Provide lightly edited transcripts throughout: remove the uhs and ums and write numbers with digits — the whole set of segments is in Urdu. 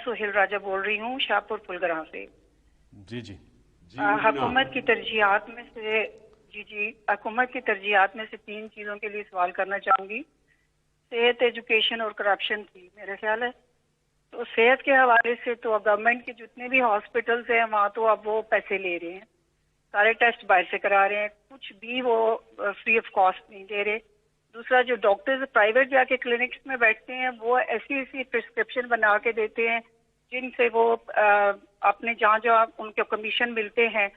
سہیل راجہ بول رہی ہوں شاہپور پلگراں سے. جی جی حکومت کی ترجیحات میں سے حکومت کی ترجیحات میں سے 3 چیزوں کے لیے سوال کرنا چاہوں گی. صحت، ایجوکیشن اور کرپشن تھی میرا خیال ہے. تو صحت کے حوالے سے تو گورنمنٹ کے جتنے بھی ہاسپٹلز ہیں وہاں تو اب وہ پیسے لے رہے ہیں، سارے ٹیسٹ باہر سے کرا رہے ہیں، کچھ بھی وہ فری آف کاسٹ نہیں دے رہے. دوسرا جو ڈاکٹرز پرائیویٹ جا کے کلینکس میں بیٹھتے ہیں وہ ایسی پرسکرپشن بنا کے دیتے ہیں جن سے وہ اپنے جہاں ان کے کمیشن ملتے ہیں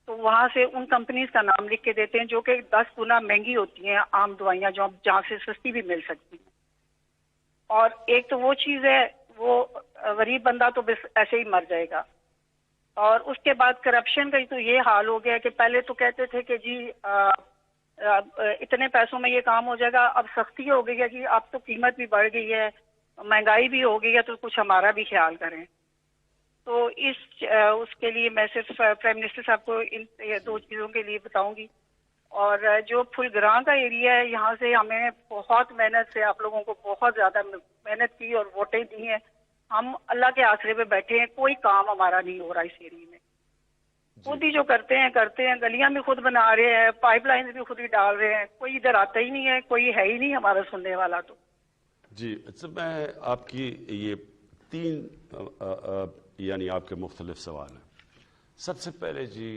تو وہاں سے ان کمپنیز کا نام لکھ کے دیتے ہیں جو کہ 10 گنا مہنگی ہوتی ہیں عام دوائیاں جہاں سے سستی بھی مل سکتی ہیں. اور ایک تو وہ چیز ہے، وہ غریب بندہ تو بس ایسے ہی مر جائے گا. اور اس کے بعد کرپشن کا تو یہ حال ہو گیا کہ پہلے تو کہتے تھے کہ جی اتنے پیسوں میں یہ کام ہو جائے گا، اب سختی ہو گئی ہے کہ اب تو قیمت بھی بڑھ گئی ہے، مہنگائی بھی ہو گئی ہے، تو کچھ ہمارا بھی خیال کریں. تو اس کے لیے میں صرف پرائم منسٹر صاحب کو ان 2 چیزوں کے لیے بتاؤں گی. اور جو پھلگراں کا ایریا ہے یہاں سے ہمیں بہت محنت سے آپ لوگوں کو بہت زیادہ محنت کی اور ووٹیں دی ہیں. ہم اللہ کے آسرے پہ بیٹھے ہیں، کوئی کام ہمارا نہیں ہو رہا اس ایریا میں. خود ہی جو کرتے ہیں، گلیاں بھی خود بنا رہے ہیں، پائپ لائنز بھی خود ہی ڈال رہے ہیں، کوئی ادھر آتا ہی نہیں ہے، کوئی ہے ہی نہیں ہمارا سننے والا. تو جی اچھا، میں آپ کی یہ 3 یعنی آپ کے مختلف سوال ہیں. سب سے پہلے جی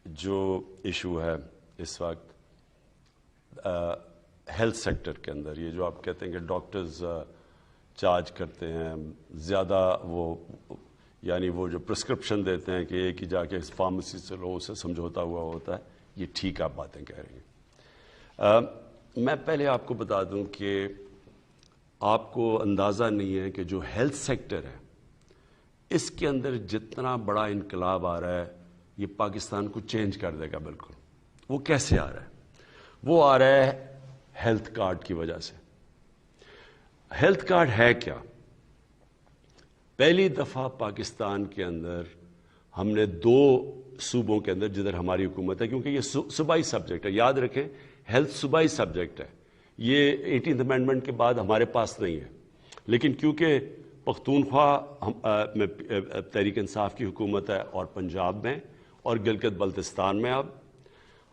جو ایشو ہے اس وقت ہیلتھ سیکٹر کے اندر، یہ جو آپ کہتے ہیں کہ ڈاکٹرز چارج کرتے ہیں زیادہ، یعنی وہ جو پرسکرپشن دیتے ہیں کہ ایک ہی جا کے اس فارمیسی سے لوگوں سے سمجھوتا ہوا ہوتا ہے، یہ ٹھیک آپ باتیں کہہ رہی ہیں. میں پہلے آپ کو بتا دوں کہ آپ کو اندازہ نہیں ہے کہ جو ہیلتھ سیکٹر ہے اس کے اندر جتنا بڑا انقلاب آ رہا ہے یہ پاکستان کو چینج کر دے گا بالکل. وہ کیسے آ رہا ہے؟ وہ آ رہا ہے ہیلتھ کارڈ کی وجہ سے. ہیلتھ کارڈ ہے کیا؟ پہلی دفعہ پاکستان کے اندر ہم نے 2 صوبوں کے اندر جدھر ہماری حکومت ہے، کیونکہ یہ صوبائی سبجیکٹ ہے، یاد رکھیں ہیلتھ صوبائی سبجیکٹ ہے، یہ 18th امینڈمنٹ کے بعد ہمارے پاس نہیں ہے. لیکن کیونکہ پختونخوا میں تحریک انصاف کی حکومت ہے اور پنجاب میں اور گلگت بلتستان میں، اب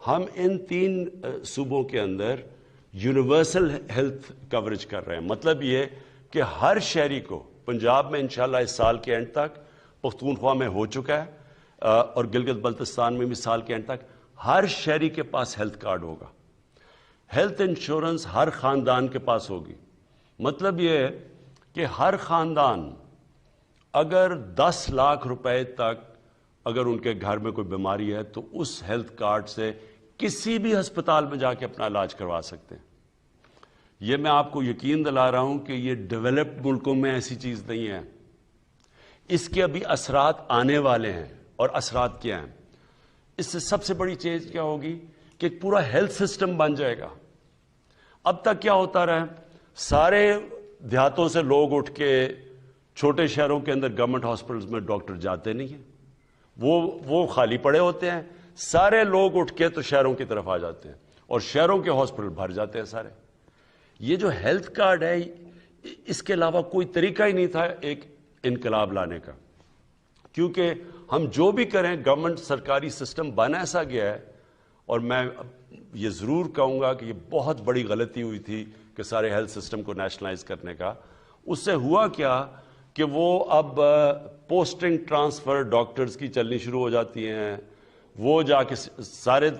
ہم ان 3 صوبوں کے اندر یونیورسل ہیلتھ کوریج کر رہے ہیں. مطلب یہ کہ ہر شہری کو، پنجاب میں انشاءاللہ اس سال کے اینڈ تک، پختونخوا میں ہو چکا ہے اور گلگت بلتستان میں بھی سال کے اینڈ تک ہر شہری کے پاس ہیلتھ کارڈ ہوگا. ہیلتھ انشورنس ہر خاندان کے پاس ہوگی. مطلب یہ ہے کہ ہر خاندان اگر 10 لاکھ روپے تک اگر ان کے گھر میں کوئی بیماری ہے تو اس ہیلتھ کارڈ سے کسی بھی ہسپتال میں جا کے اپنا علاج کروا سکتے ہیں. یہ میں آپ کو یقین دلا رہا ہوں کہ یہ ڈیولپڈ ملکوں میں ایسی چیز نہیں ہے. اس کے ابھی اثرات آنے والے ہیں. اور اثرات کیا ہیں؟ اس سے سب سے بڑی چیز کیا ہوگی کہ ایک پورا ہیلتھ سسٹم بن جائے گا. اب تک کیا ہوتا رہا ہے، سارے دیہاتوں سے لوگ اٹھ کے چھوٹے شہروں کے اندر گورنمنٹ ہاسپٹلز میں ڈاکٹر جاتے نہیں ہیں، وہ خالی پڑے ہوتے ہیں. سارے لوگ اٹھ کے تو شہروں کی طرف آ جاتے ہیں اور شہروں کے ہاسپٹل بھر جاتے ہیں سارے. یہ جو ہیلتھ کارڈ ہے اس کے علاوہ کوئی طریقہ ہی نہیں تھا ایک انقلاب لانے کا، کیونکہ ہم جو بھی کریں گورنمنٹ سرکاری سسٹم بن ایسا گیا ہے. اور میں یہ ضرور کہوں گا کہ یہ بہت بڑی غلطی ہوئی تھی کہ سارے ہیلتھ سسٹم کو نیشنلائز کرنے کا. اس سے ہوا کیا کہ وہ اب پوسٹنگ ٹرانسفر ڈاکٹرز کی چلنی شروع ہو جاتی ہیں. وہ جا کے سارے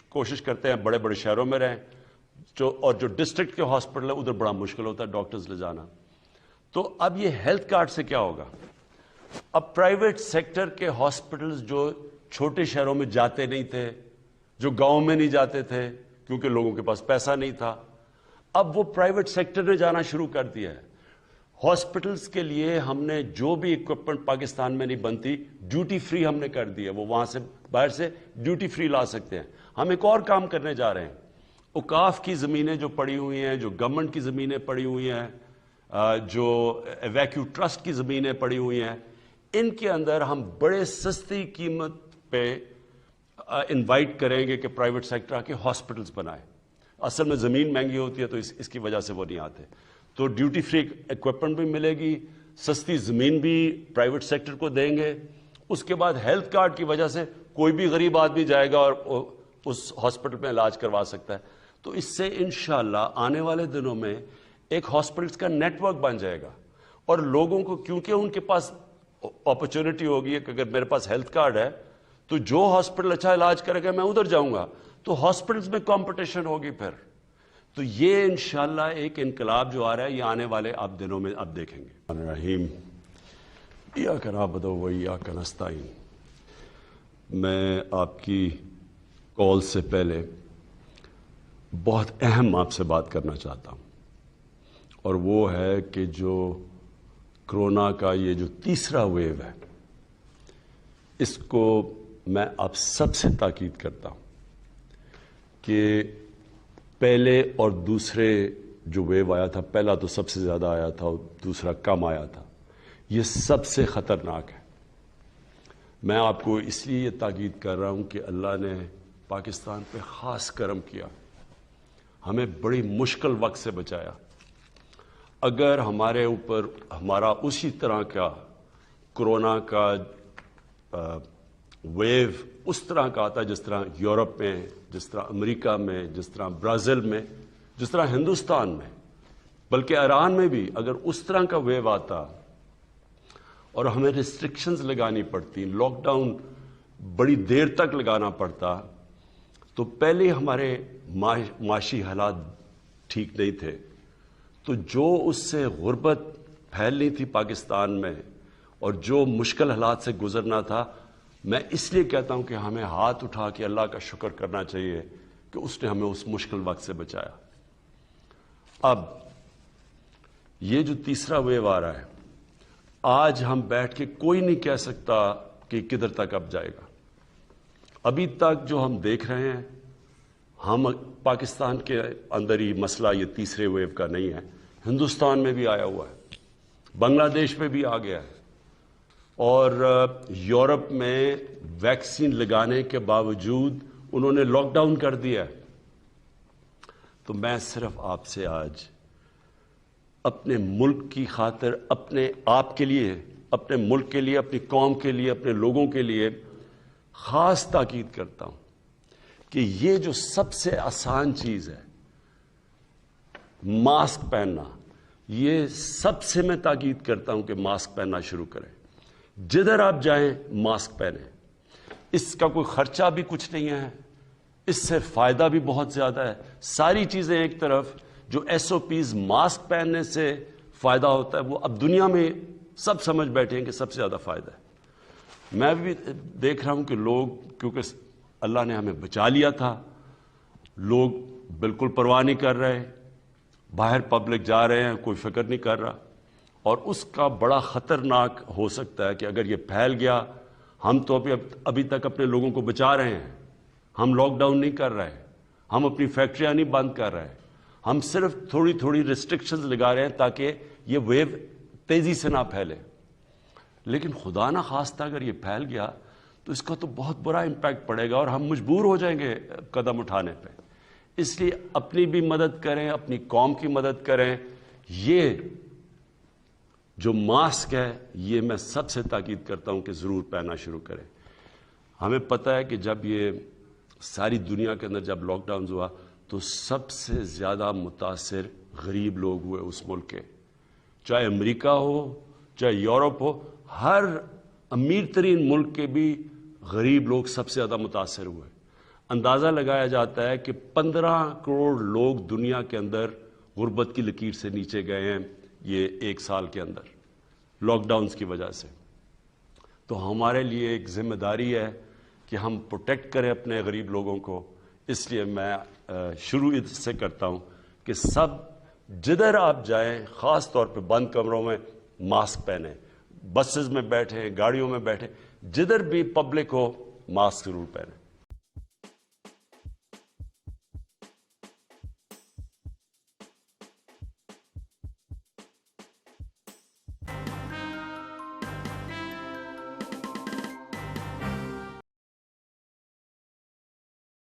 کوشش کرتے ہیں بڑے بڑے شہروں میں رہیں، اور جو ڈسٹرکٹ کے ہاسپٹل ہے ادھر بڑا مشکل ہوتا ہے ڈاکٹرز لے جانا. تو اب یہ ہیلتھ کارڈ سے کیا ہوگا؟ اب پرائیویٹ سیکٹر کے ہاسپٹلز جو چھوٹے شہروں میں جاتے نہیں تھے، جو گاؤں میں نہیں جاتے تھے کیونکہ لوگوں کے پاس پیسہ نہیں تھا، اب وہ پرائیویٹ سیکٹر نے جانا شروع کر دیا ہے. ہاسپٹلز کے لیے ہم نے جو بھی اکوپمنٹ پاکستان میں نہیں بنتی ڈیوٹی فری ہم نے کر دی ہے. وہ وہاں سے باہر سے ڈیوٹی فری لا سکتے ہیں. ہم ایک اور کام کرنے جا رہے ہیں. اوقاف کی زمینیں جو پڑی ہوئی ہیں، جو گورنمنٹ کی زمینیں پڑی ہوئی ہیں، جو ویکیو ٹرسٹ کی زمینیں پڑی ہوئی ہیں، ان کے اندر ہم بڑے سستی قیمت پہ انوائٹ کریں گے کہ پرائیویٹ سیکٹر آ کے ہاسپٹلز بنائے. اصل میں زمین مہنگی ہوتی ہے تو اس کی وجہ سے وہ نہیں آتے. تو ڈیوٹی فری ایکوپمنٹ بھی ملے گی، سستی زمین بھی پرائیویٹ سیکٹر کو دیں گے. اس کے بعد ہیلتھ کارڈ کی وجہ سے کوئی بھی غریب آدمی جائے گا اور اس ہاسپٹل میں علاج کروا سکتا ہے. تو اس سے انشاءاللہ آنے والے دنوں میں ایک ہاسپٹلس کا نیٹ ورک بن جائے گا, اور لوگوں کو کیونکہ ان کے پاس اپرچونٹی ہوگی کہ اگر میرے پاس ہیلتھ کارڈ ہے تو جو ہاسپٹل اچھا علاج کرے گا میں ادھر جاؤں گا, تو ہاسپٹلس میں کمپٹیشن ہوگی پھر. تو یہ انشاءاللہ ایک انقلاب جو آ رہا ہے یہ آنے والے اب دنوں میں اب دیکھیں گے. الرحیم ایاک نعبد و ایاک نستعین. میں آپ کی کال سے پہلے بہت اہم آپ سے بات کرنا چاہتا ہوں, اور وہ ہے کہ جو کرونا کا یہ جو تیسرا ویو ہے اس کو میں آپ سب سے تاکید کرتا ہوں کہ پہلے اور دوسرے جو ویو آیا تھا, پہلا تو سب سے زیادہ آیا تھا اور دوسرا کم آیا تھا, یہ سب سے خطرناک ہے. میں آپ کو اس لیے یہ تاکید کر رہا ہوں کہ اللہ نے پاکستان پہ خاص کرم کیا, ہمیں بڑی مشکل وقت سے بچایا. اگر ہمارے اوپر ہمارا اسی طرح کا کرونا کا ویو اس طرح کا آتا جس طرح یورپ میں, جس طرح امریکہ میں, جس طرح برازیل میں, جس طرح ہندوستان میں, بلکہ ایران میں بھی اگر اس طرح کا ویو آتا اور ہمیں ریسٹرکشنز لگانی پڑتی, لاک ڈاؤن بڑی دیر تک لگانا پڑتا, تو پہلے ہمارے معاشی حالات ٹھیک نہیں تھے, تو جو اس سے غربت پھیلنی تھی پاکستان میں اور جو مشکل حالات سے گزرنا تھا, میں اس لیے کہتا ہوں کہ ہمیں ہاتھ اٹھا کے اللہ کا شکر کرنا چاہیے کہ اس نے ہمیں اس مشکل وقت سے بچایا. اب یہ جو تیسرا ویو آ رہا ہے, آج ہم بیٹھ کے کوئی نہیں کہہ سکتا کہ کدھر تک اب جائے گا. ابھی تک جو ہم دیکھ رہے ہیں, ہم پاکستان کے اندر ہی مسئلہ یہ تیسرے ویو کا نہیں ہے, ہندوستان میں بھی آیا ہوا ہے, بنگلہ دیش میں بھی آ گیا ہے, اور یورپ میں ویکسین لگانے کے باوجود انہوں نے لاک ڈاؤن کر دیا ہے. تو میں صرف آپ سے آج اپنے ملک کی خاطر, اپنے آپ کے لیے, اپنے ملک کے لیے, اپنی قوم کے لیے, اپنے لوگوں کے لیے خاص تاکید کرتا ہوں کہ یہ جو سب سے آسان چیز ہے ماسک پہننا, یہ سب سے میں تاکید کرتا ہوں کہ ماسک پہننا شروع کریں. جدھر آپ جائیں ماسک پہنیں. اس کا کوئی خرچہ بھی کچھ نہیں ہے, اس سے فائدہ بھی بہت زیادہ ہے. ساری چیزیں ایک طرف, جو ایس او پیز ماسک پہننے سے فائدہ ہوتا ہے وہ اب دنیا میں سب سمجھ بیٹھے ہیں کہ سب سے زیادہ فائدہ ہے. میں بھی دیکھ رہا ہوں کہ لوگ, کیونکہ اللہ نے ہمیں بچا لیا تھا, لوگ بالکل پرواہ نہیں کر رہے, باہر پبلک جا رہے ہیں, کوئی فکر نہیں کر رہا. اور اس کا بڑا خطرناک ہو سکتا ہے کہ اگر یہ پھیل گیا, ہم تو ابھی تک اپنے لوگوں کو بچا رہے ہیں, ہم لاک ڈاؤن نہیں کر رہے, ہم اپنی فیکٹریاں نہیں بند کر رہے, ہم صرف تھوڑی تھوڑی ریسٹرکشنز لگا رہے ہیں تاکہ یہ ویو تیزی سے نہ پھیلے. لیکن خدا نہ خواستہ اگر یہ پھیل گیا تو اس کا تو بہت برا امپیکٹ پڑے گا اور ہم مجبور ہو جائیں گے قدم اٹھانے پہ. اس لیے اپنی بھی مدد کریں, اپنی قوم کی مدد کریں. یہ جو ماسک ہے یہ میں سب سے تاکید کرتا ہوں کہ ضرور پہننا شروع کریں. ہمیں پتہ ہے کہ جب یہ ساری دنیا کے اندر جب لاک ڈاؤن ہوا تو سب سے زیادہ متاثر غریب لوگ ہوئے اس ملک کے, چاہے امریکہ ہو چاہے یورپ ہو, ہر امیر ترین ملک کے بھی غریب لوگ سب سے زیادہ متاثر ہوئے. اندازہ لگایا جاتا ہے کہ 15 کروڑ لوگ دنیا کے اندر غربت کی لکیر سے نیچے گئے ہیں یہ ایک سال کے اندر لاک ڈاؤنز کی وجہ سے. تو ہمارے لیے ایک ذمہ داری ہے کہ ہم پروٹیکٹ کریں اپنے غریب لوگوں کو. اس لیے میں شروع اس سے کرتا ہوں کہ سب جدھر آپ جائیں, خاص طور پہ بند کمروں میں ماسک پہنیں, بسز میں بیٹھیں, گاڑیوں میں بیٹھیں, جدھر بھی پبلک ہو ماسک ضرور پہنیں.